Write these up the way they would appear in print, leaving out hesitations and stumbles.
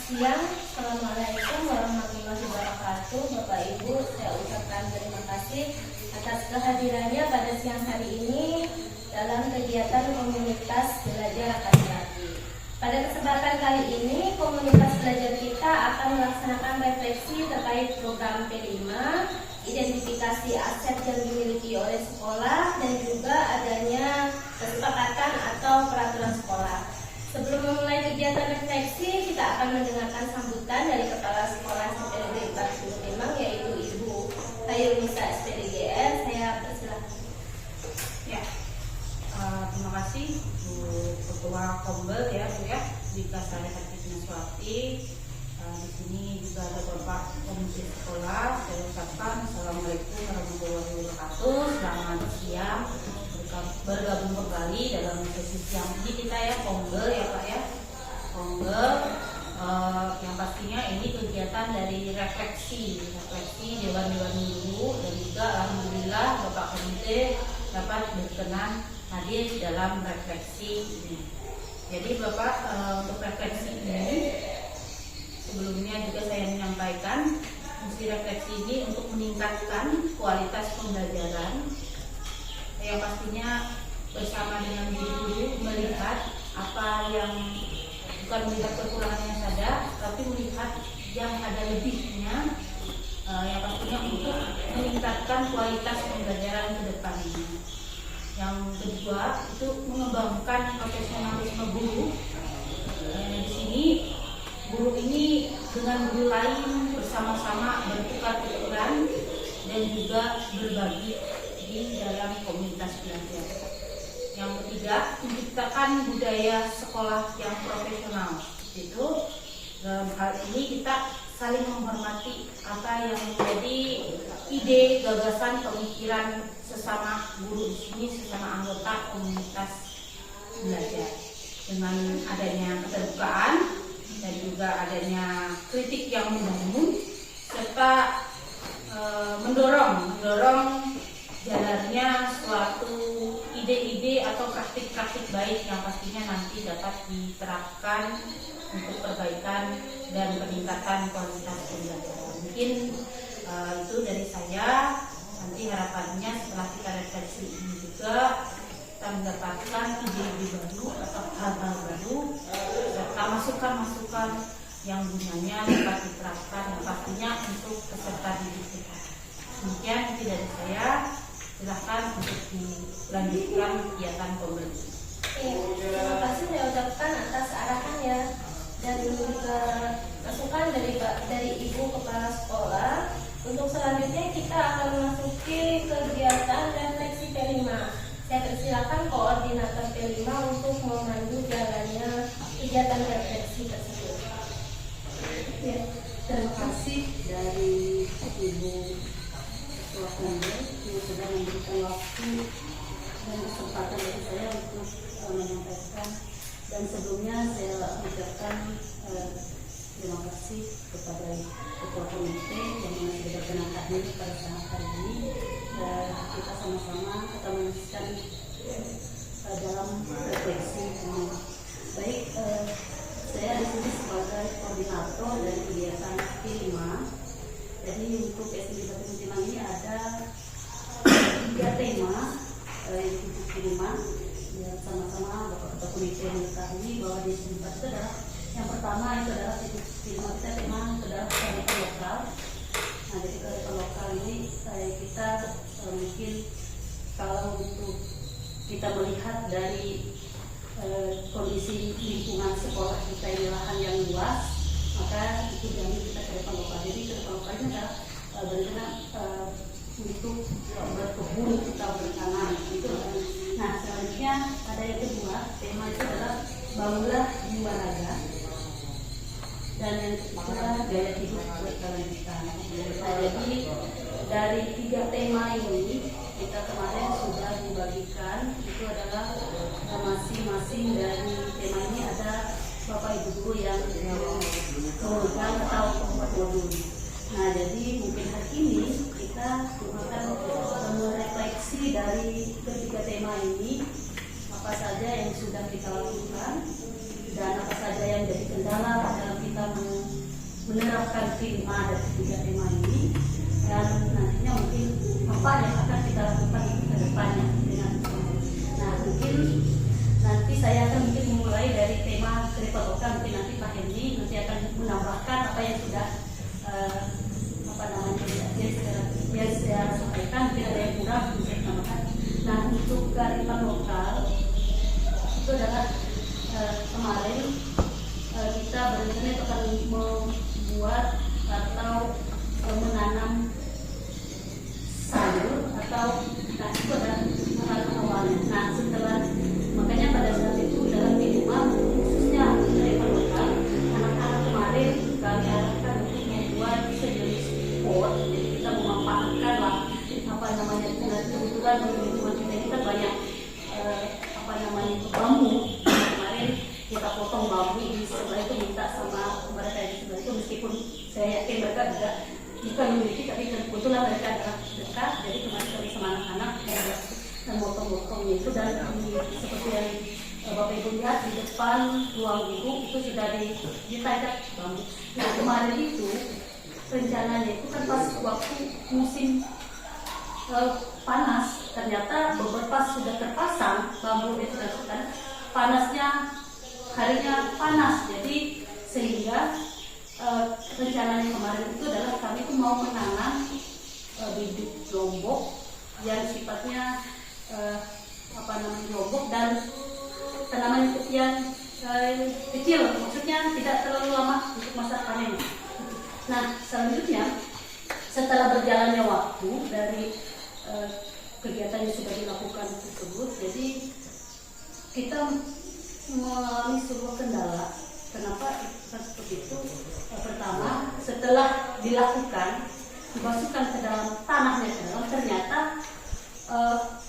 siang, Assalamualaikum warahmatullahi wabarakatuh. Bapak Ibu, saya ucapkan terima kasih atas kehadirannya pada siang hari ini dalam kegiatan komunitas belajar akan laki. Pada kesempatan kali ini, komunitas belajar kita akan melaksanakan refleksi terkait program P5, identifikasi aset yang dimiliki oleh sekolah, dan juga adanya kesepakatan atau peraturan sekolah. Sebelum memulai kegiatan refleksi, kita akan mendengarkan sambutan dari Kepala Sekolah SPDG 45, yaitu Ibu Hayunisa SPDGR. Saya persilakan. Ya, terima kasih Bu Ketua Kombel ya Bu ya, Dika Sari Hatipnaswati. Di sini juga ada Bapak Komisi Sekolah. Saya ucapkan Assalamualaikum warahmatullahi wabarakatuh. Selamat siang. Bergabung kembali dalam sesi siang ini kita ya Kombel ya Pak ya. Kombel yang pastinya ini kegiatan dari refleksi Dewan-Dewan Guru, dan juga alhamdulillah Bapak Komite dapat berkenan hadir dalam refleksi ini. Jadi Bapak, untuk refleksi ini sebelumnya juga saya menyampaikan fungsi refleksi ini untuk meningkatkan kualitas pembelajaran, yang pastinya bersama dengan guru melihat apa yang bukan melihat kekurangannya saja, tapi melihat yang ada lebihnya, yang pastinya untuk meningkatkan kualitas pembelajaran ke depan ini. Yang kedua itu mengembangkan profesionalisme guru. Di sini guru ini dengan guru lain bersama-sama bertukar pikiran dan juga berbagi di dalam komunitas belajar. Yang ketiga, menciptakan budaya sekolah yang profesional. Itu dalam hal ini kita saling menghormati apa yang menjadi ide, gagasan, pemikiran sesama guru di sini, sesama anggota komunitas belajar. Dengan adanya keterbukaan dan juga adanya kritik yang membangun, serta mendorong jalannya suatu ide-ide atau praktik-praktik baik yang pastinya nanti dapat diterapkan untuk perbaikan dan peningkatan kualitas pembelajaran. Mungkin itu dari saya. Nanti harapannya setelah kita refleksi ini juga kita mendapatkan ide-ide baru atau hal-hal baru serta masukan-masukan yang gunanya dapat diterapkan yang pastinya untuk peserta didik kita. Demikian dari saya. Silahkan untuk dilanjutkan kegiatan komunitas. Terima kasih saya ucapkan atas arahannya dan juga masukan dari Ibu Kepala Sekolah. Untuk selanjutnya kita akan memasuki kegiatan refleksi P5. Saya persilakan koordinator P5 untuk memandu jalannya kegiatan refleksi tersebut. Ya, terima kasih dari Ibu Ketua Kombel yang sudah memberikan waktu dan kesempatan bagi saya untuk menyampaikan. Dan sebelumnya saya ucapkan terima kasih kepada Ketua Komite yang sudah berkenan hadir pada saat hari ini. Dan kita sama-sama kita melanjutkan dalam refleksi ini. Baik, saya di sini sebagai koordinator dari kegiatan P5. Jadi untuk SD 45 ini ada 3 tema yang P5 yang sama-sama Bapak Ketua Komite mengetahui bahwa di SD 4 itu adalah yang pertama itu adalah P5 kita tema adalah kearifan lokal. Nah, jadi kearifan lokal ini kita mungkin kalau untuk kita melihat dari kondisi lingkungan sekolah kita ini lahan yang luas, maka itu jadi kita kearifan lokal. Jadi kearifan lokal ini adalah benar-benar untuk berkebun, kita bertanam gitu. Nah, selanjutnya ada yang kedua, tema itu adalah bangunlah jiwa raga, dan yang ketiga gaya hidup berkelanjutan. Nah, jadi dari 3 tema ini kita kemarin sudah dibagikan, itu adalah masing-masing dari tema ini ada Bapak Ibu Guru yang kemudian atau membuat modul. Nah, jadi mungkin hari ini kita akan merefleksi dari ketiga tema ini, apa saja yang sudah kita lakukan dan apa saja yang jadi kendala dalam kita menerapkan tema dari 3 tema ini, dan nantinya mungkin apa yang akan kita lakukan ke depannya dengan nah mungkin nanti saya akan mungkin memulai dari tema kerepotan, mungkin nanti Pak Hendy nanti akan menambahkan apa yang sudah yang saya sampaikan, mungkin ada yang kurang bisa ditambahkan. Nah untuk kearifan lokal itu adalah kemarin kita berencana akan membuat atau menanam sayur atau nah itu adalah hal awalnya. Nah setelah makanya pada saat itu dalam minimal khususnya kearifan lokal, anak-anak kemarin kami arahkan untuk membuat sejenis pot. Jadi kita memanfaatkan lah apa namanya kebetulan di lingkungan kita ini kan banyak bambu. Kemarin kita potong bambu di sebelah itu, minta sama mereka di sebelah itu, meskipun saya yakin mereka juga bukan memiliki, tapi kebetulan mereka adalah dekat. Jadi kemarin kami sama anak-anak dan motong-motongnya itu, dan seperti yang Bapak Ibu lihat di depan ruang ibu itu sudah ditajak bambu. Nah kemarin itu rencananya itu kan pas waktu musim panas, ternyata beberapa sudah terpasang bambu itu, dan panasnya harinya panas, jadi sehingga rencananya kemarin itu adalah kami itu mau menanam bibit lombok yang sifatnya lombok dan tanaman yang kecil, maksudnya tidak terlalu lama untuk masa panen. Nah selanjutnya setelah berjalannya waktu dari kegiatan yang sudah dilakukan tersebut, jadi kita mengalami sebuah kendala. Kenapa seperti itu? Pertama, setelah dilakukan, dimasukkan ke dalam tanahnya, ternyata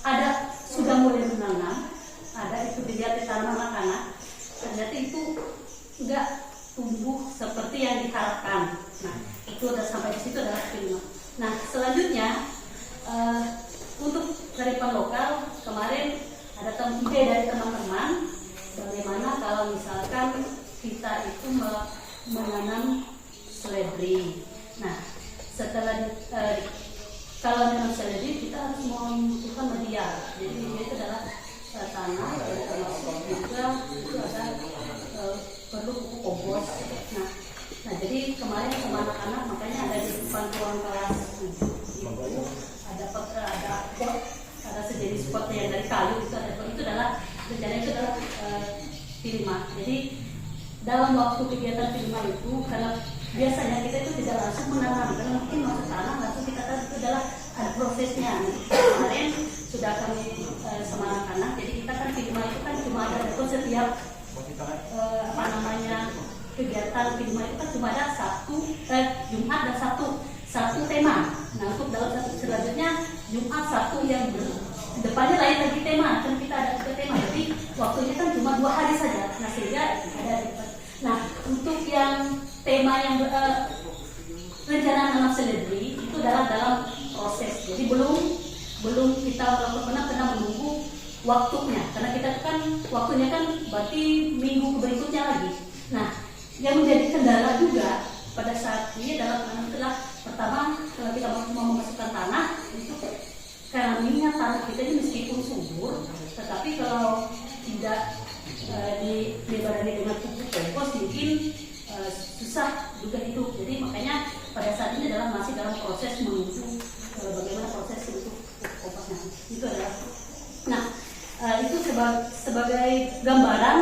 ada sudah mulai menanam, ada itu dilihat di tanaman anak-anak, ternyata itu enggak tumbuh seperti yang diharapkan. Nah, itu udah sampai di situ adalah kelima. Nah, selanjutnya untuk kearifan lokal kemarin ada ide dari teman-teman bagaimana kalau misalkan kita itu menanam seledri. Nah, setelah kalau menanam seledri kita harus membutuhkan media. Jadi media itu adalah tanah, dan termasuk juga itu ada perlu pupuk kompos. Nah jadi kemarin sama anak-anak makanya ada di depan ruang kelas itu ada sejenis pot yang dari kayu itu ada, itu adalah rencananya itu adalah pilma. Jadi dalam waktu kegiatan pilma itu, karena biasanya kita itu tidak langsung menanam, karena mungkin masuk tanah langsung kita tahu itu adalah ada prosesnya. Kemarin sudah kami sama anak-anak, jadi kita kan pilma itu kan cuma ada setiap kegiatan pilma itu kan cuma ada Jumat dan satu tema. Nah untuk dalam satu selanjutnya Jumat satu yang depannya lain lagi tema, kan kita ada 3 tema, jadi waktunya kan cuma 2 hari saja. Nah sehingga ada. Nah untuk yang tema yang rencana nanam seledri itu adalah dalam proses, jadi belum kita melakukan karena menunggu waktunya, karena kita kan waktunya kan berarti minggu berikutnya lagi. Nah yang menjadi kendala juga pada saat ini adalah pertama kalau kita mau memasukkan tanah itu karena minyak tanah kita ini meskipun subur, tetapi kalau tidak dibarani dengan pupuk kompos mungkin susah juga hidup. Jadi makanya pada saat ini adalah masih dalam proses menuju bagaimana proses untuk pupuk komposnya. Itu adalah. Nah itu sebagai gambaran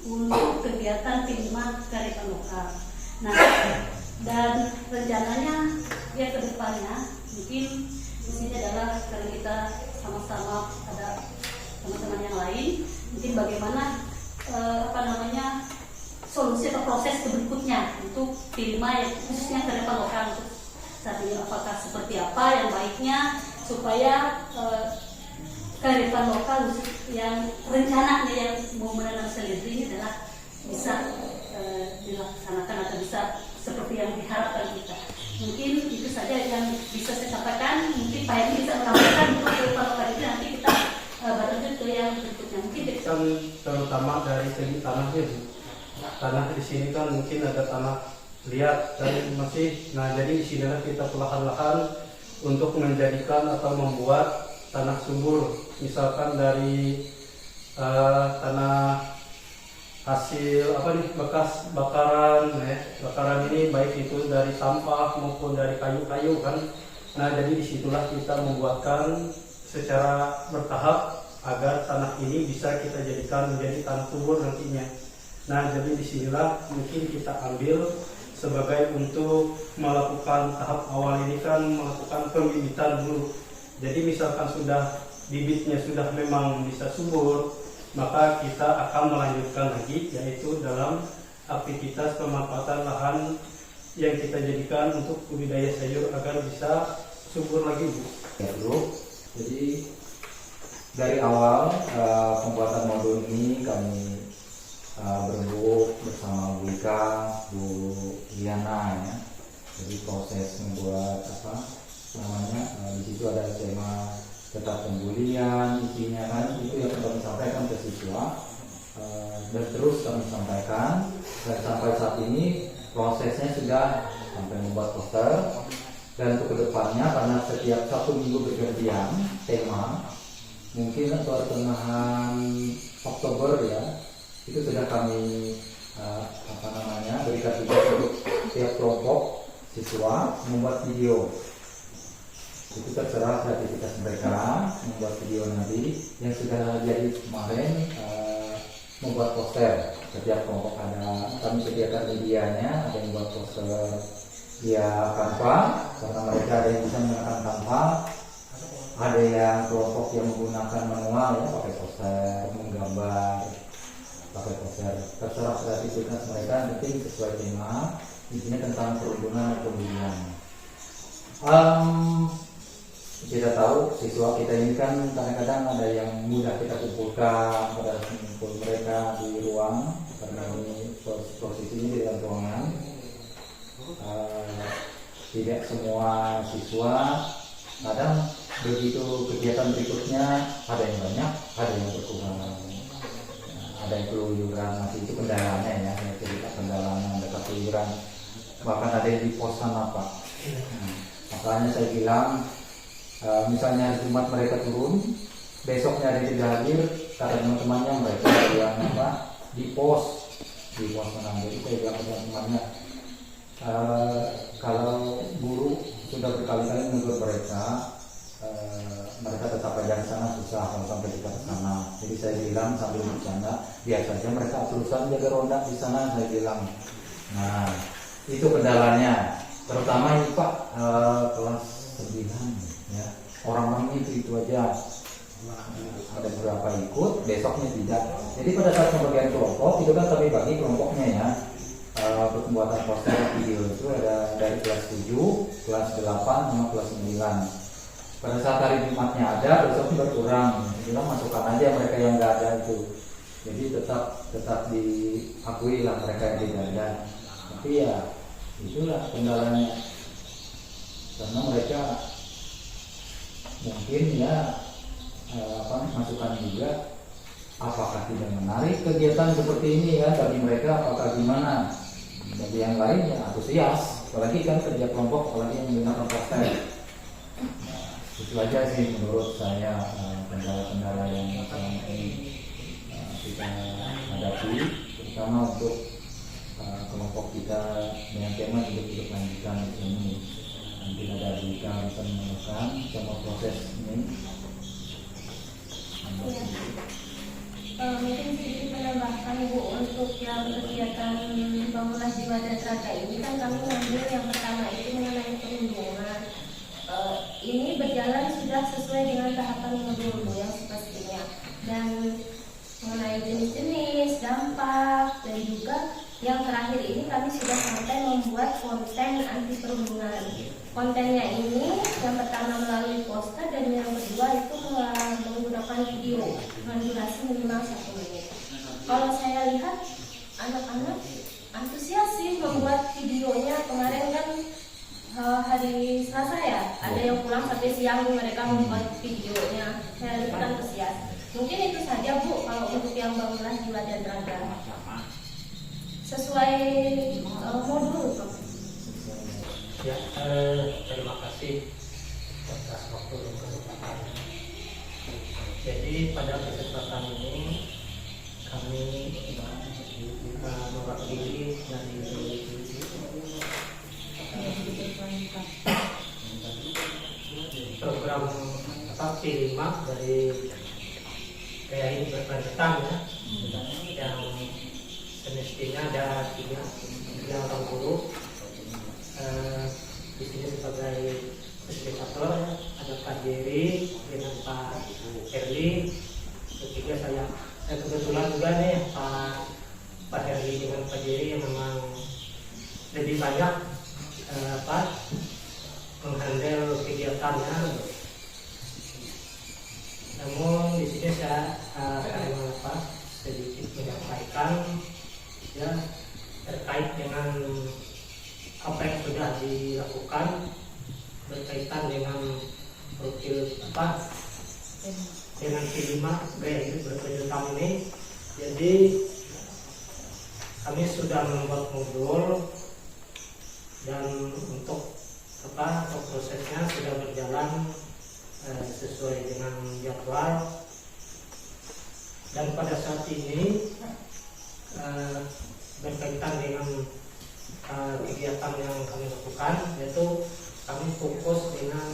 untuk kegiatan pilma kearifan lokal. Nah dan rencananya ya ke depannya mungkin di sini adalah kalau kita sama-sama ada teman-teman yang lain, mungkin bagaimana solusi atau proses berikutnya untuk pilma yang khususnya kearifan lokal untuk saat ini, apakah seperti apa yang baiknya supaya kearifan lokal yang rencananya yang mau menanam seledri ini adalah bisa dilaksanakan atau bisa seperti yang diharapkan kita. Mungkin itu saja yang bisa saya sampaikan. Mungkin Pak Hedi bisa menambahkan untuk kearifan lokal ini, nanti kita berlanjut ke yang berikutnya. Mungkin terutama dari segi tanahnya, Bu. Tanah di sini kan mungkin ada tanah lihat dan masih. Nah, jadi di sinilah kita perlahan-lahan untuk menjadikan atau membuat tanah subur, misalkan dari tanah hasil bekas bakaran, bakaran ini baik itu dari sampah maupun dari kayu-kayu kan. Nah, jadi disitulah kita membuatkan secara bertahap agar tanah ini bisa kita jadikan menjadi tanah subur nantinya. Nah, jadi disinilah mungkin kita ambil sebagai untuk melakukan tahap awal ini kan melakukan pembibitan dulu. Jadi misalkan sudah bibitnya sudah memang bisa subur, maka kita akan melanjutkan lagi yaitu dalam aktivitas pemanfaatan lahan yang kita jadikan untuk budidaya sayur agar bisa subur lagi, Bu. Ya, Bu. Jadi dari awal pembuatan modul ini kami berembuk bersama Bu Ika, Bu Liana ya. Jadi proses membuat di situ ada tema tetap pembulian, isinya kan itu yang kami sampaikan ke siswa dan terus kami sampaikan dan sampai saat ini prosesnya sudah sampai membuat poster dan untuk kedepannya karena setiap 1 minggu bergantian tema mungkin pertengahan Oktober ya itu sudah kami berikan tugas untuk tiap kelompok siswa membuat video. Itu terserah kreativitas mereka membuat video nanti yang sudah jadi kemarin membuat poster. Setiap kelompok kami sediakan medianya, ada yang membuat poster via Canva karena mereka ada yang bisa menggunakan Canva, ada yang kelompok yang menggunakan manual ya pakai poster, menggambar pakai poster. Terserah kreativitas mereka, yang penting sesuai tema. Intinya tentang perhubungan dan pemilihan. Kita tahu siswa kita ini kan kadang-kadang ada yang mudah kita kumpulkan pada kumpul mereka di ruang karena ini posisinya di dalam ruangan. Tidak semua siswa kadang begitu kegiatan berikutnya ada yang banyak, ada yang berkurang, ada yang keluyuran, masih itu kendalanya ya, cerita kendalanya, ada keluyuran, bahkan ada yang di posan apa. Makanya saya bilang misalnya Jumat mereka turun, besoknya ada yang tidak hadir, kata teman-temannya mereka yang di pos menang. Jadi saya bilang ke teman-temannya, kalau guru sudah berkali-kali menegur mereka, mereka tetap aja di sana susah kalau sampai kita ke sana. Jadi saya bilang sambil bercanda, biasa saja mereka terusan jaga ronda di sana, saya bilang. Nah, itu kendalanya, terutama ini Pak kelas 9. Ya, orang-orang itu aja ada beberapa ikut, besoknya tidak. Jadi pada saat pembagian kelompok itu kan kami bagi kelompoknya ya. Pembuatan poster video itu ada dari kelas 7, kelas 8 sama kelas 9. Pada saat hari Jumatnya ada, besoknya berkurang. Bilang masukkan aja mereka yang nggak ada itu. Jadi tetap diakui lah mereka yang tidak ada. Tapi ya itulah kendalanya karena mereka mungkin ya masukan juga apakah tidak menarik kegiatan seperti ini ya bagi mereka, apakah gimana. Bagi yang lain ya antusias, apalagi kan kerja kelompok, apalagi yang menggunakan poster. Nah, itu aja sih menurut saya kendala-kendala yang selama ini kita hadapi, terutama untuk kelompok kita dengan tema hidup lanjutan di sini. Nanti ada Dika bisa menemukan sama proses ini. Mungkin sedikit menambahkan Bu, untuk yang kegiatan bangunan jiwa dan raga ini kan kami mengambil yang pertama itu mengenai perlindungan. Ini berjalan sudah sesuai dengan tahapan modul Bu yang semestinya, dan mengenai jenis-jenis, dampak, dan juga yang terakhir ini kami sudah sampai membuat konten anti perundungan. Kontennya ini yang pertama melalui poster dan yang kedua itu menggunakan video dengan durasi minimal 1 menit. Kalau saya lihat anak-anak antusias sih membuat videonya. Kemarin kan hari Selasa ya, ada yang pulang sampai siang mereka membuat videonya. Saya lihat antusias. Mungkin itu saja Bu kalau untuk yang bangunan jiwa dan raga. Sesuai modul Pak. Ya, terima kasih atas waktu dan kesempatan. Jadi pada kesempatan ini kami mewakili dari program P5 dari Gaya Hidup Berkelanjutan ya, yang semestinya ada tiga orang guru. Di sini sebagai fasilitator ada Pak Jerry dengan Pak Herli, ketiga saya kebetulan juga nih Pak Herli dengan Pak Jerry yang memang lebih banyak menghandle kegiatannya. Namun di sini saya akan sedikit menyampaikan ya terkait dengan apa yang sudah dilakukan berkaitan dengan profil dengan P5 Gaya Hidup Berkelanjutan ini. Jadi kami sudah membuat modul dan untuk prosesnya sudah berjalan sesuai dengan jadwal, dan pada saat ini berkaitan dengan kegiatan yang kami lakukan, yaitu kami fokus dengan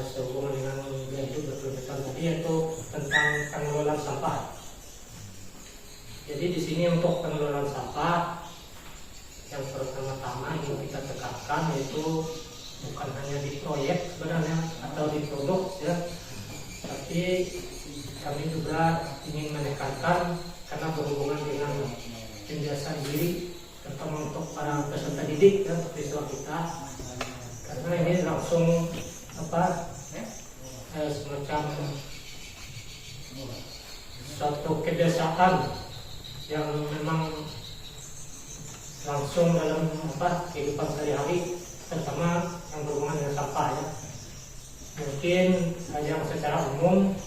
sehubungan dengan Gaya Hidup Berkelanjutan tadi, yaitu tentang pengelolaan sampah. Jadi di sini untuk pengelolaan sampah yang pertama-tama yang kita tekankan yaitu bukan hanya di proyek sebenarnya atau di produk ya, tapi kami juga ingin menekankan karena berhubungan dengan pembiasaan diri, terutama untuk para peserta didik dan siswa kita, karena ini langsung semacam suatu kebiasaan yang memang langsung dalam kehidupan sehari-hari, terutama yang berhubungan dengan sampah ya. Mungkin yang secara umum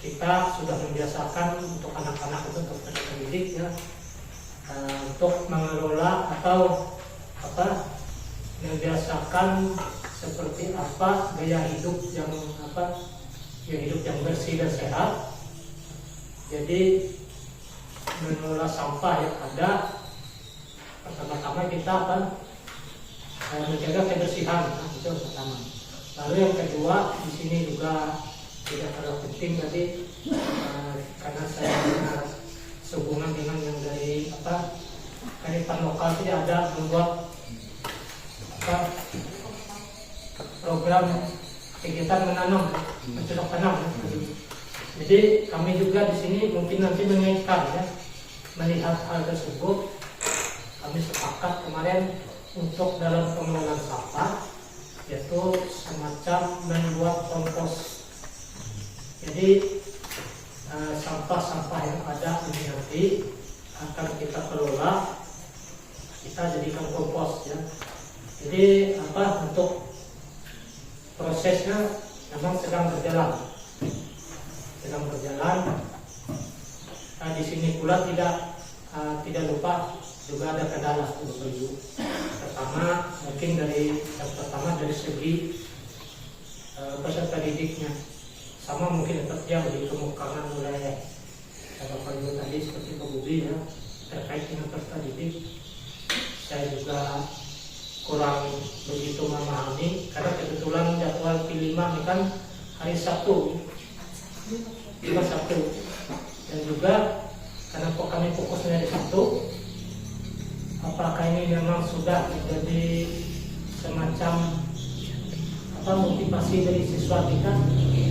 kita sudah membiasakan untuk anak-anak itu, untuk peserta didik ya, untuk mengelola atau membiasakan seperti apa gaya hidup yang hidup yang bersih dan sehat. Jadi mengelola sampah yang ada, pertama-tama kita menjaga kebersihan, itu yang pertama. Lalu yang kedua di sini juga tidak terlalu penting tadi, karena saya dengar sehubungan dengan yang dari kearifan lokal tidak ada membuat program kegiatan menanam, bercocok tanam. Jadi kami juga di sini mungkin nanti mengaitkan ya, melihat hal tersebut, kami sepakat kemarin untuk dalam pengelolaan sampah yaitu semacam membuat kompos. Jadi sampah-sampah yang ada ini nanti akan kita kelola, kita jadikan kompos ya. Jadi untuk prosesnya memang sedang berjalan. Di sini pula tidak lupa juga ada kendala Bapak Ibu. Pertama mungkin dari segi peserta didiknya, sama mungkin seperti yang dikemukakan oleh Bapak Ibu tadi seperti Pak Budi ya, terkait dengan peserta didik. Saya juga kurang begitu memahami karena kebetulan jadwal P5 ini kan hari Sabtu, dan juga karena kami fokusnya di Sabtu, apakah ini memang sudah menjadi semacam motivasi dari siswa kita,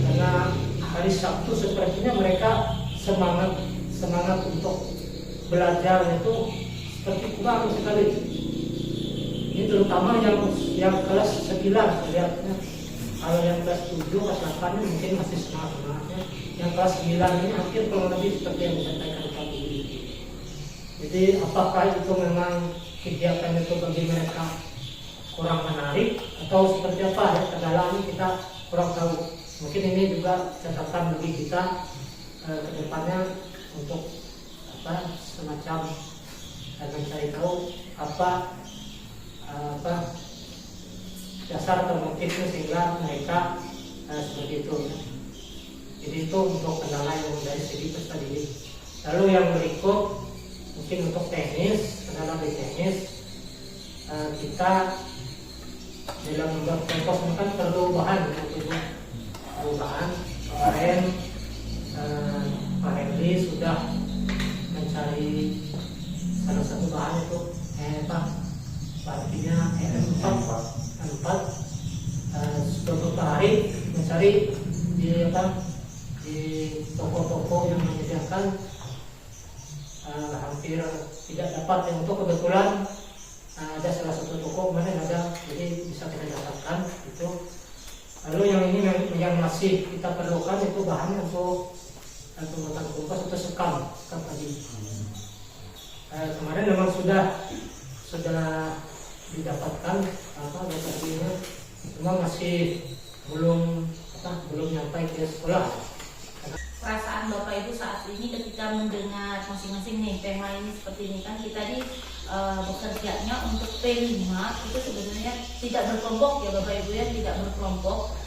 karena hari Sabtu sepertinya mereka semangat untuk belajar itu seperti kurang sekali. Ini terutama yang kelas 9 lihatnya. Kalau yang kelas 7, kelas 8 mungkin masih semangatnya. Yang kelas 9 ini hampir kurang lebih seperti yang disampaikan Pak Budi. Jadi apakah itu memang kegiatan itu bagi mereka kurang menarik atau seperti apa ya, kendalanya kita kurang tahu. Mungkin ini juga catatan bagi kita ke depannya untuk semacam dan mencari tahu apa dasar atau motifnya sehingga mereka seperti itu. Jadi itu untuk kendala yang dari segi peserta didik. Lalu yang berikut mungkin untuk teknis, kendala dari teknis, kita dalam membuat kompos ini kan perlu bahan, perlu bahan. Kemarin Pak Henry sudah mencari salah satu bahan itu artinya empat beberapa hari mencari di toko-toko yang menyediakan hampir tidak dapat. Yang untuk kebetulan ada salah satu toko mana ada, jadi bisa kita dapatkan itu. Lalu yang ini yang masih kita perlukan itu bahan untuk pembuatan kompas atau sekam tadi. Kemarin memang sudah didapatkan lokasinya, cuma masih belum nyampe ke sekolah. Perasaan Bapak Ibu saat ini ketika mendengar masing-masing nih tema ini seperti ini kan, kita bekerjanya untuk P5 itu sebenarnya tidak berkelompok ya Bapak Ibu ya, tidak berkelompok.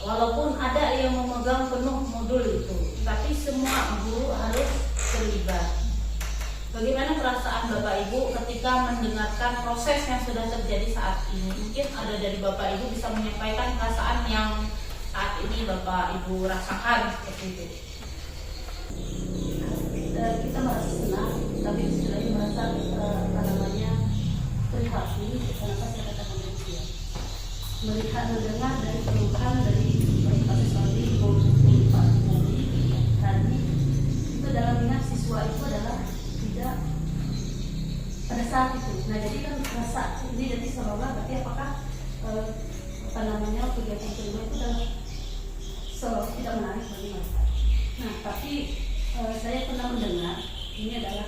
Walaupun ada yang memegang penuh modul itu, tapi semua guru harus terlibat. Bagaimana perasaan Bapak Ibu ketika mendengarkan proses yang sudah terjadi saat ini? Mungkin ada dari Bapak Ibu bisa menyampaikan perasaan yang saat ini Bapak Ibu rasakan seperti itu. Kita merasa senang, tapi istilahnya merasa prihatin, kenapa saya katakan demikian. Melihat mendengar dari keluhan dari Pak Siswandi maupun Pak Mori tadi, itu dalam minat siswa itu adalah tidak pada saat itu. Nah jadi kan rasa ini jadi seolah-olah berarti apakah kegiatan kelima itu adalah seolah tidak menarik bagi mereka. Nah tapi saya pernah mendengar ini adalah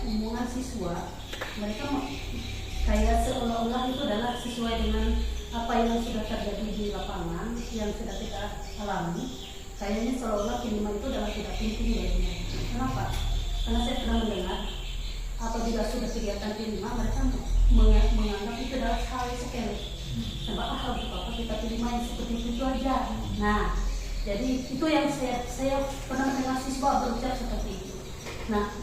omongan siswa, mereka kayak seolah-olah itu adalah sesuai dengan apa yang sudah terjadi di lapangan yang sudah kita alami. Kayaknya seolah-olah kelima itu adalah tidak penting bagi mereka. Kenapa? Karena saya pernah mendengar apabila sudah kegiatan kelima mereka menganggap itu adalah hal sepele. Kenapa harus apa kita terima yang seperti itu aja? Nah, jadi itu yang saya pernah mendengar siswa berucap seperti itu. Nah,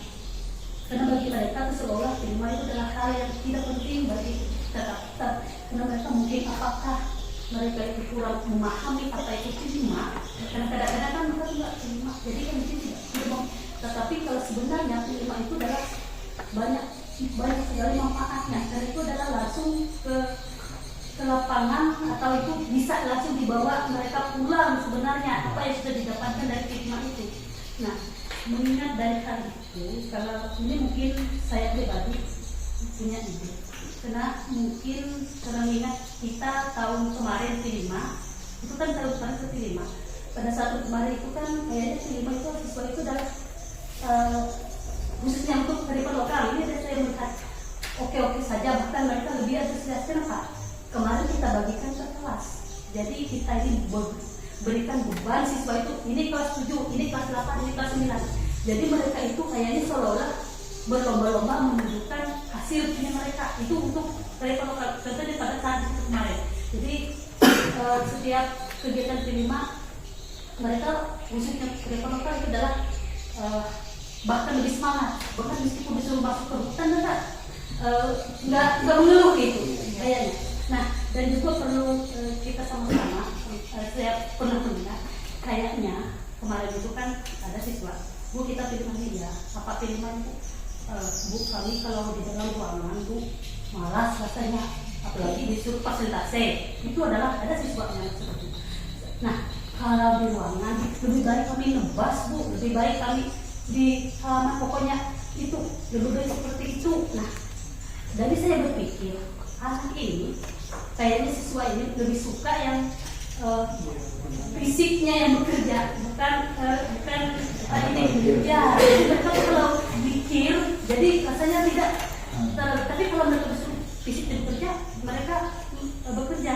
karena bagi mereka itu seolah kelima itu adalah hal yang tidak penting bagi tetap. Karena mereka mungkin apakah mereka itu kurang memahami apa itu kelima. Karena kadang-kadang kan mereka tidak kelima. Jadi kan mungkin tidak. Tetapi kalau sebenarnya kelima itu adalah banyak sekali manfaatnya. Dan itu adalah langsung ke lapangan atau itu bisa langsung dibawa mereka pulang sebenarnya apa yang sudah didapatkan dari kelima itu. Nah, mengingat dari hal itu, kalau ini mungkin saya pribadi punya ide. Karena mungkin karena mengingat kita tahun kemarin kelima, itu kan tahun kemarin kelima. Pada saat kemarin itu kan kayaknya kelima itu siswa itu adalah khususnya untuk kehidupan lokal. Ini saya melihat oke saja, bahkan mereka lebih antusias. Kenapa? Kemarin kita bagikan ke kelas, jadi kita ini berikan beban siswa itu, ini kelas 7, ini kelas 8, ini kelas 9. Jadi mereka itu kayaknya seolah-olah berlomba-lomba menunjukkan hasil punya mereka. Itu untuk mereka lokal, contohnya pada saat itu kemarin. Jadi setiap kegiatan kelima mereka khususnya kegiatan lokal itu adalah bahkan lebih semangat, bahkan meskipun disuruh masuk ke hutan nggak mengeluh gitu kayaknya. Nah, dan juga perlu kita sama-sama, saya pernah mendengar kayaknya kemarin itu kan ada siswa, Bu kita pilih ya, apa pilihan Bu? Bu kami kalau di dalam ruangan Bu malas rasanya, apalagi disuruh fasilitasi, itu adalah ada siswanya seperti itu. Nah, kalau di ruangan lebih baik kami ngebas Bu, lebih baik kami di halaman pokoknya itu lebih baik seperti itu. Nah, jadi saya berpikir anak ini kayaknya siswa ini lebih suka yang fisiknya yang bekerja, bukan ini ya. Mereka kalau pikir jadi rasanya tidak tapi kalau mereka fisik dan bekerja, mereka bekerja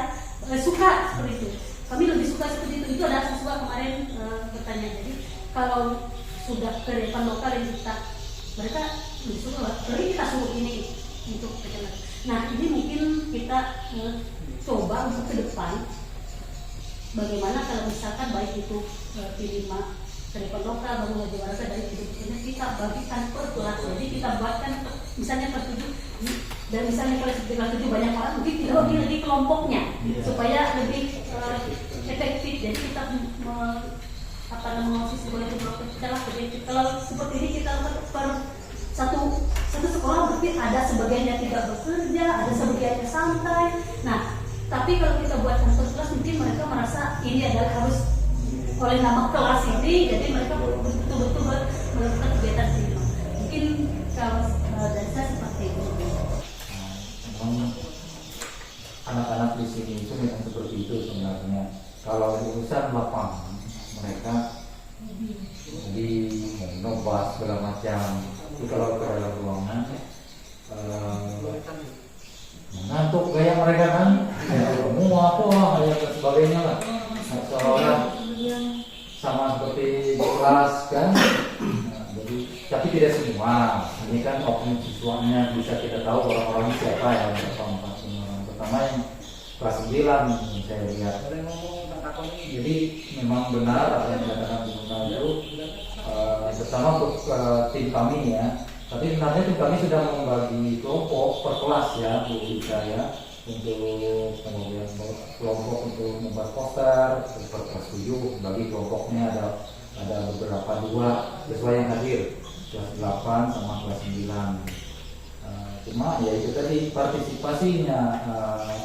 suka seperti itu. Kami lebih suka seperti itu. Itu adalah siswa kemarin bertanya. Jadi kalau sudah kehidupan lokal yang kita mereka Jadi kita suruh ini untuk peternak. Nah ini mungkin kita coba untuk ke depan bagaimana kalau misalkan baik itu P5 kearifan lokal, bangun wajib warga dari hidup kita bagikan per kelas. Jadi kita buatkan misalnya per 7 dan misalnya kalau seperti kelas 7 banyak orang mungkin kita bagi lagi kelompoknya supaya lebih efektif. Jadi kita mengawasi sekolah itu kita lah. Jadi kalau seperti ini kita per satu sekolah berarti ada sebagian yang tidak bekerja, ada sebagian yang santai. Nah, tapi kalau kita buat per kelas mungkin mereka merasa ini adalah harus oleh nama kelas ini, jadi mereka betul-betul melakukan kegiatan ini. Mungkin kalau dari saya seperti itu. Memang anak-anak di sini itu memang seperti itu sebenarnya. Kalau di urusan lapangan mereka jadi menobas segala macam. Tapi kalau ke dalam ruangan mengantuk gaya mereka kan, semua apa ya dan sebagainya lah. Seolah-olah sama seperti di kelas kan. Jadi tapi tidak semua. Ini kan oknum siswanya bisa kita tahu orang-orang siapa yang pertama yang kelas 9 saya lihat. Jadi memang benar apa yang dikatakan Bu Nuna itu bersama untuk tim kami ya. Tapi sebenarnya tim kami sudah membagi kelompok per kelas ya Bu Ika ya, untuk kemudian kelompok untuk membuat poster per kelas 7 bagi kelompoknya ada beberapa 2 sesuai yang hadir, kelas 8 sama kelas 9. Cuma ya itu tadi partisipasinya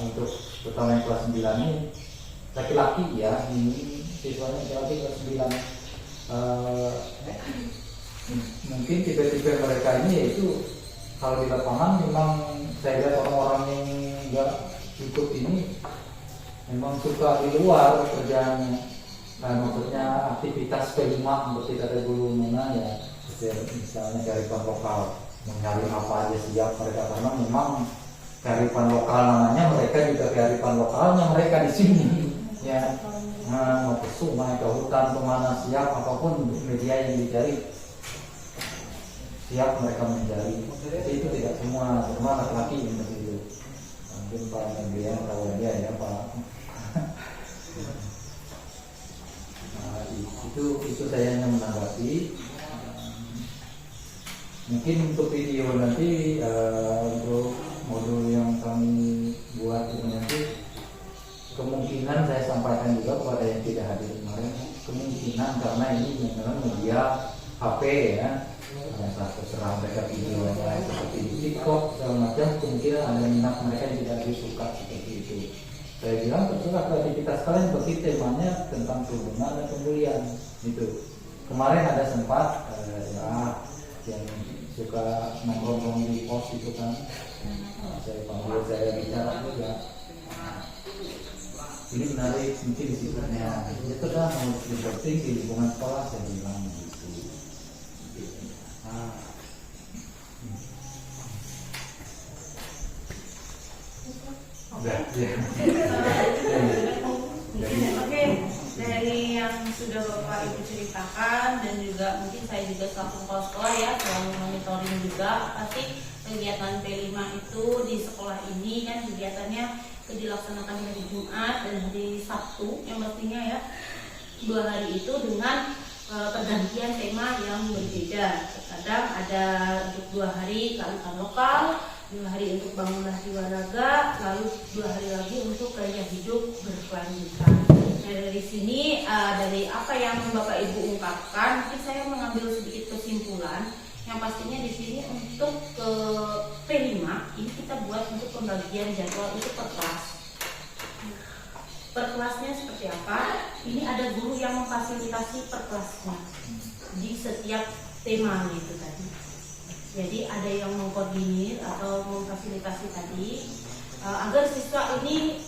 untuk terutama yang kelas 9 ini laki-laki ya, ini siswanya laki-laki kelas 9. Mungkin tipe-tipe mereka ini yaitu kalau di lapangan memang saya lihat orang-orang yang nggak ikut ini memang suka di luar kerjaannya. Nah maksudnya aktivitas P5 seperti kata Bu Nuna ya, misalnya kearifan lokal, mencari apa aja siap mereka karena memang kearifan lokal namanya, mereka juga kearifan lokalnya mereka di sini ya. Nah, mau ke sungai, ke hutan, kemana siap apapun media yang dicari siap mereka mencari. Jadi itu tidak semua laki-laki yang seperti itu. Mungkin Pak Nabian tahu dia ya Pak. Nah, itu saya hanya menanggapi. Mungkin untuk video nanti untuk modul yang kami buat itu nanti kemungkinan saya sampaikan juga kepada yang tidak hadir kemarin, kemungkinan karena ini memang media HP ya, serang mereka videonya seperti di TikTok segala macam, kemungkinan ada minat mereka yang tidak suka seperti itu. Saya bilang terserah kreativitas kalian, berarti temanya tentang kerumunan dan kemuliaan itu. Kemarin ada sempat yang suka nongkrong di pos itu kan, saya panggil, saya bicara juga. Ini menarik, mungkin di situnya itu dah mau penting di lingkungan sekolah, saya bilang gitu. Oke, dari yang sudah Bapak Ibu ceritakan dan juga mungkin saya juga selaku kepala sekolah ya selalu monitoring juga pasti kegiatan P5 itu di sekolah ini kan kegiatannya dilaksanakan hari Jumat dan hari Sabtu yang pastinya ya 2 hari itu dengan pergantian tema yang berbeda. Kadang ada untuk 2 hari kearifan lokal, 2 hari untuk bangunlah jiwa raga, lalu 2 hari lagi untuk gaya hidup berkelanjutan. Nah dari sini dari apa yang Bapak Ibu ungkapkan, mungkin saya mengambil sedikit kesimpulan. Yang pastinya di sini untuk ke P5 ini kita buat untuk pembagian jadwal itu per kelas. Per kelasnya seperti apa? Ini ada guru yang memfasilitasi per kelasnya di setiap tema itu tadi. Jadi ada yang mengkoordinir atau memfasilitasi tadi agar siswa ini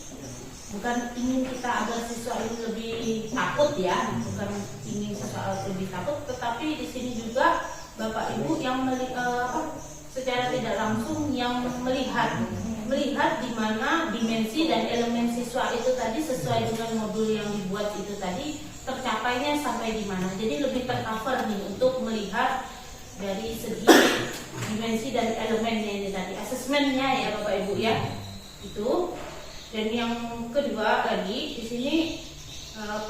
bukan ingin kita agar siswa ini lebih takut ya, bukan ingin siswa lebih takut, tetapi di sini juga Bapak Ibu yang secara tidak langsung yang melihat di mana dimensi dan elemen siswa itu tadi sesuai dengan modul yang dibuat itu tadi tercapainya sampai di mana. Jadi lebih tercover nih untuk melihat dari segi dimensi dari elemennya ini tadi, asesmennya ya Bapak Ibu ya, itu. Dan yang kedua lagi di sini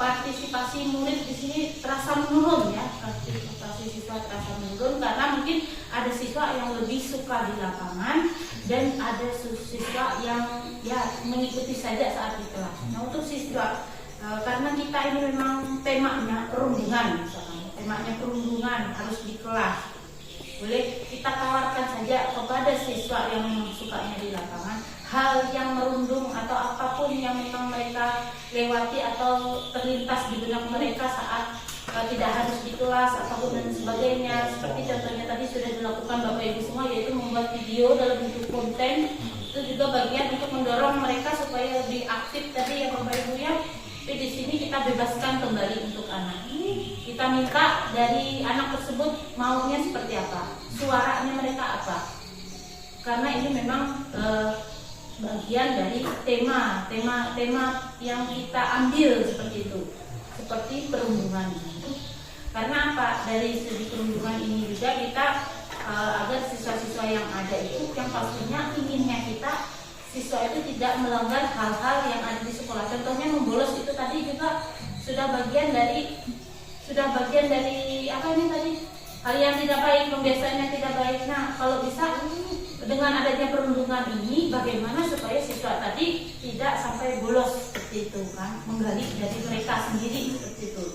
partisipasi murid di sini terasa menurun ya, partisipasi siswa terasa menurun karena mungkin ada siswa yang lebih suka di lapangan dan ada siswa yang ya mengikuti saja saat di kelas. Nah untuk siswa karena kita ini memang temanya perundungan, misalkan temanya perundungan harus di kelas, boleh kita tawarkan saja kepada siswa yang memang sukanya di lapangan hal yang merundung atau apapun yang memang mereka lewati atau terlintas di benak mereka saat tidak harus di kelas ataupun dan sebagainya. Seperti contohnya tadi sudah dilakukan Bapak Ibu semua, yaitu membuat video dalam bentuk konten. Itu juga bagian untuk mendorong mereka supaya lebih aktif tadi ya Bapak Ibu ya. Tapi di sini kita bebaskan kembali untuk anak. Ini kita minta dari anak tersebut maunya seperti apa, suaranya mereka apa. Karena ini memang bagian dari tema yang kita ambil seperti itu, seperti perundungan. Karena apa? Dari segi perundungan ini juga kita agar siswa-siswa yang ada itu, yang pastinya inginnya kita siswa itu tidak melanggar hal-hal yang ada di sekolah. Contohnya membolos itu tadi juga sudah bagian dari apa ini tadi? Hal yang tidak baik, pembiasaan yang tidak baik. Nah, kalau bisa dengan adanya perundungan ini, bagaimana supaya siswa tadi tidak sampai bolos seperti itu kan, menggali dari mereka sendiri seperti itu.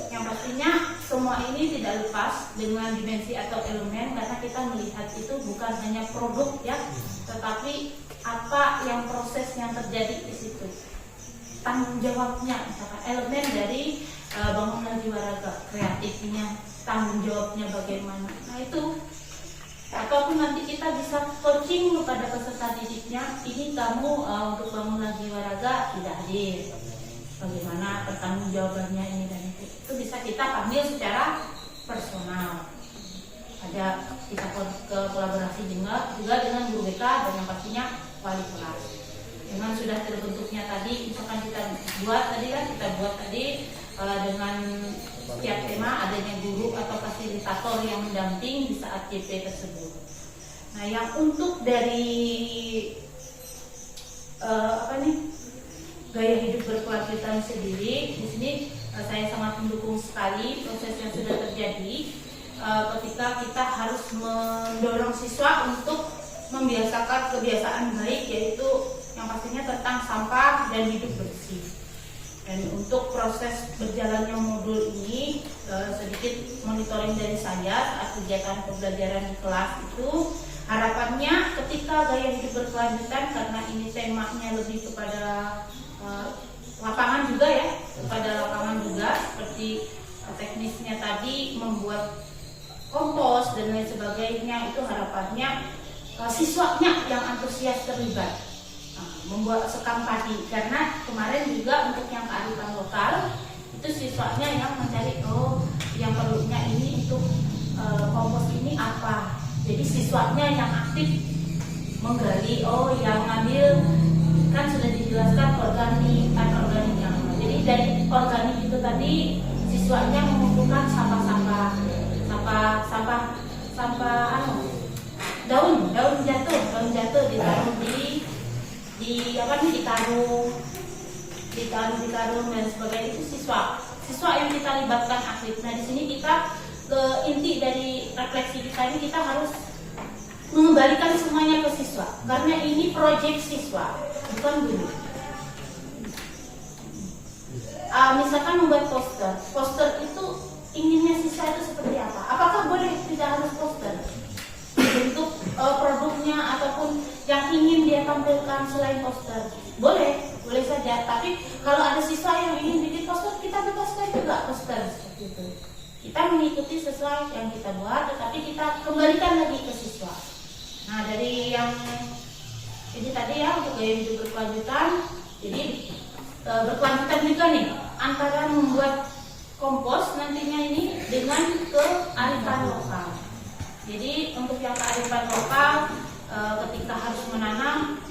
Yang pastinya semua ini tidak lepas dengan dimensi atau elemen, karena kita melihat itu bukan hanya produk ya, tetapi apa yang proses yang terjadi di situ, tanggung jawabnya, misalkan elemen dari bangunan jiwa raga, kreatifnya, tanggung jawabnya bagaimana. Nah itu, ataupun nanti kita bisa coaching kepada peserta didiknya, ini kamu untuk bangunan jiwa raga tidak hadir, bagaimana pertanggungjawabannya ini dan itu bisa kita panggil secara personal. Ada kita kolaborasi juga dengan guru BK dan yang pastinya wali kelas. Dengan sudah terbentuknya tadi, misalkan kita buat tadi dengan setiap tema adanya guru atau fasilitator yang mendamping di saat JP tersebut. Nah, yang untuk dari gaya hidup berkelanjutan sendiri, di sini saya sangat mendukung sekali proses yang sudah terjadi ketika kita harus mendorong siswa untuk membiasakan kebiasaan baik, yaitu yang pastinya tentang sampah dan hidup bersih. Dan untuk proses berjalannya modul ini sedikit monitoring dari saya saat kegiatan pembelajaran di kelas itu, harapannya ketika gaya hidup berkelanjutan, karena ini temanya lebih kepada lapangan juga ya, kepada lapangan juga, seperti teknisnya tadi membuat kompos dan lain sebagainya, itu harapannya siswanya yang antusias terlibat membuat sekam padi. Karena kemarin juga untuk yang kearifan lokal itu siswanya yang mencari yang perlunya ini untuk kompos ini apa. Jadi siswanya yang aktif menggali, yang ngambil kan sudah dijelaskan organik yang. Jadi dari organik itu tadi siswanya mengumpulkan sampah daun jatuh ditaruh di karung dan sebagainya. Itu siswa yang kita libatkan aktif. Nah di sini kita inti dari refleksi kita ini, kita harus mengembalikan semuanya ke siswa, karena ini proyek siswa, bukan guru. Misalkan membuat poster itu inginnya siswa itu seperti apa? Apakah boleh tidak harus poster? Bentuk produknya ataupun yang ingin dia tampilkan selain poster, boleh saja. Tapi kalau ada siswa yang ingin bikin poster, kita bebaskan juga poster seperti itu. Kita mengikuti sesuai yang kita buat, tetapi kita kembalikan lagi ke siswa. Nah dari yang ini tadi ya, untuk gaya hidup berkelanjutan, jadi berkelanjutan juga nih antara membuat kompos nantinya ini dengan kearifan lokal. Jadi untuk yang kearifan lokal, ketika harus menanam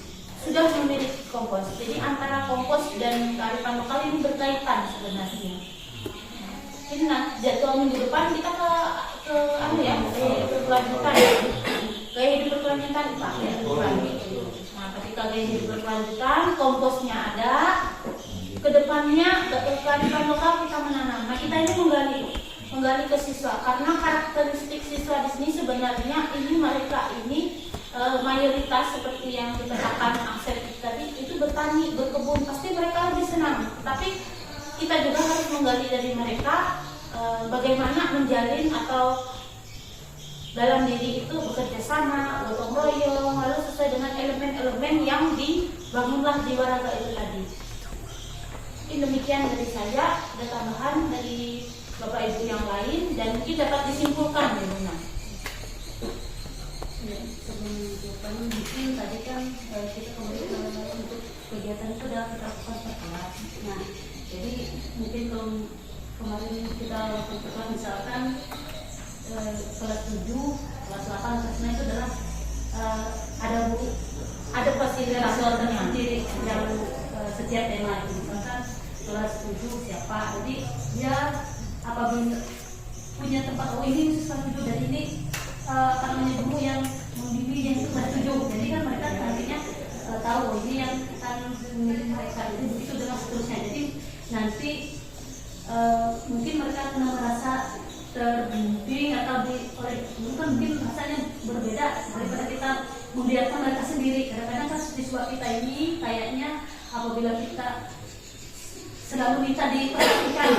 sudah memiliki kompos. Jadi antara kompos dan kearifan lokal ini berkaitan sebenarnya. Jadi jadwal minggu depan kita ke gaya hidup berkelanjutan Pak ya. Nah, ketika gaya hidup berkelanjutan, komposnya ada, kedepannya kearifan lokal kita menanam. Nah, kita ini menggali ke siswa karena karakteristik siswa di sini sebenarnya ini mereka ini mayoritas seperti yang dikatakan Akses tadi itu bertani, berkebun, pasti mereka lebih senang. Tapi kita juga harus menggali dari mereka bagaimana menjalin atau dalam diri itu bekerja sama, gotong royong, lalu sesuai dengan elemen-elemen yang dibangunlah di Waraga itu tadi. Mungkin demikian dari saya, ada tambahan dari Bapak Ibu yang lain dan mungkin dapat disimpulkan ya Bunda. Ya, sebelum jawaban mungkin tadi kan kita kembali untuk kegiatan itu adalah kita lakukan per kelas. Nah, jadi mungkin kalau kemarin kita lakukan per kelas misalkan kelas 7, kelas 8, kelas 9 itu adalah ada fasilitas tersendiri yang setiap tema itu. Misalkan kelas 7 siapa, jadi dia apabila punya tempat, oh ini khusus kelas 7 dan ini namanya guru yang membimbing yang kelas 7, jadi kan mereka nantinya tahu oh, ini yang akan memilih mereka, jadi begitu dengan seterusnya. Jadi nanti mungkin mereka akan merasa terbimbing atau oleh guru kan mungkin rasanya berbeda daripada kita membiarkan mereka sendiri. Kadang-kadang kan siswa kita ini kayaknya apabila kita selalu minta diperhatikan,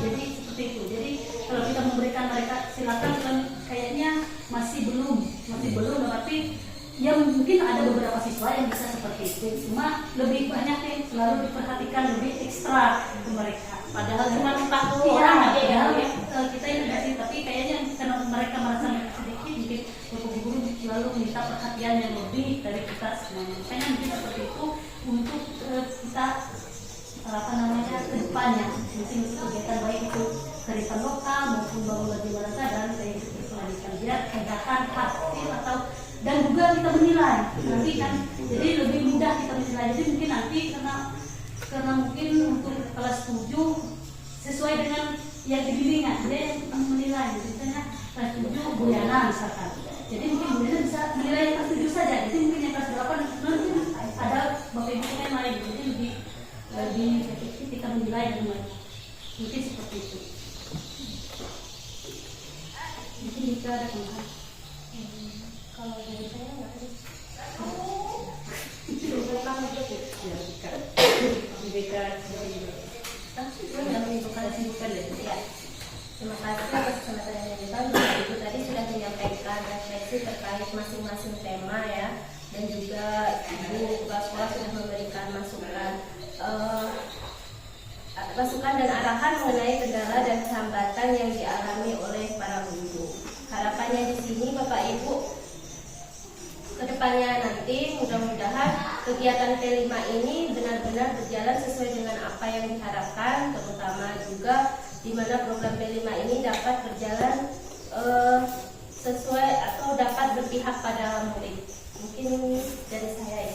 jadi seperti itu. Jadi kalau kita memberikan mereka silakan kan kayaknya masih belum, tapi ya mungkin ada beberapa siswa yang bisa seperti itu. Cuma lebih banyak yang selalu diperhatikan, lebih ekstra ke mereka. Padahal cuma 40 Iya, orang aja ya. kita ini kasih, tapi kayaknya karena mereka merasa sedikit, mungkin bapak guru selalu minta perhatian yang lebih dari kita semuanya. Makanya mungkin seperti itu untuk kita ke depannya, mungkin untuk kegiatan baik itu kearifan lokal maupun bangunan di Waraga dan kayak berkelanjutan biar kegiatan aktif atau dan juga kita menilai nanti kan, jadi lebih mudah kita menilai. Jadi mungkin nanti karena mungkin untuk kelas 7 sesuai dengan yang dibimbingan dia yang menilai, misalnya kelas 7 Bu Yana misalkan, jadi mungkin Bu Yana bisa menilai kelas 7 saja, jadi mungkin yang kelas 8 nanti ada bapak ibu yang lain, jadi lebih efektif kita menilai dan mungkin seperti itu. Mungkin bisa ada tambahan. Kalau dari saya nggak ada. Terima kasih atas kesempatan yang diberikan. Ibu tadi sudah menyampaikan refleksi terkait masing-masing tema ya, dan juga Ibu kepala sekolah sudah memberikan masukan dan arahan mengenai kendala dan hambatan yang dialami oleh para guru. Harapannya di sini Bapak Ibu kedepannya nanti mudah-mudahan kegiatan P5 ini benar-benar berjalan sesuai dengan apa yang diharapkan, terutama juga di mana program P5 ini dapat berjalan sesuai atau dapat berpihak pada murid. Mungkin dari saya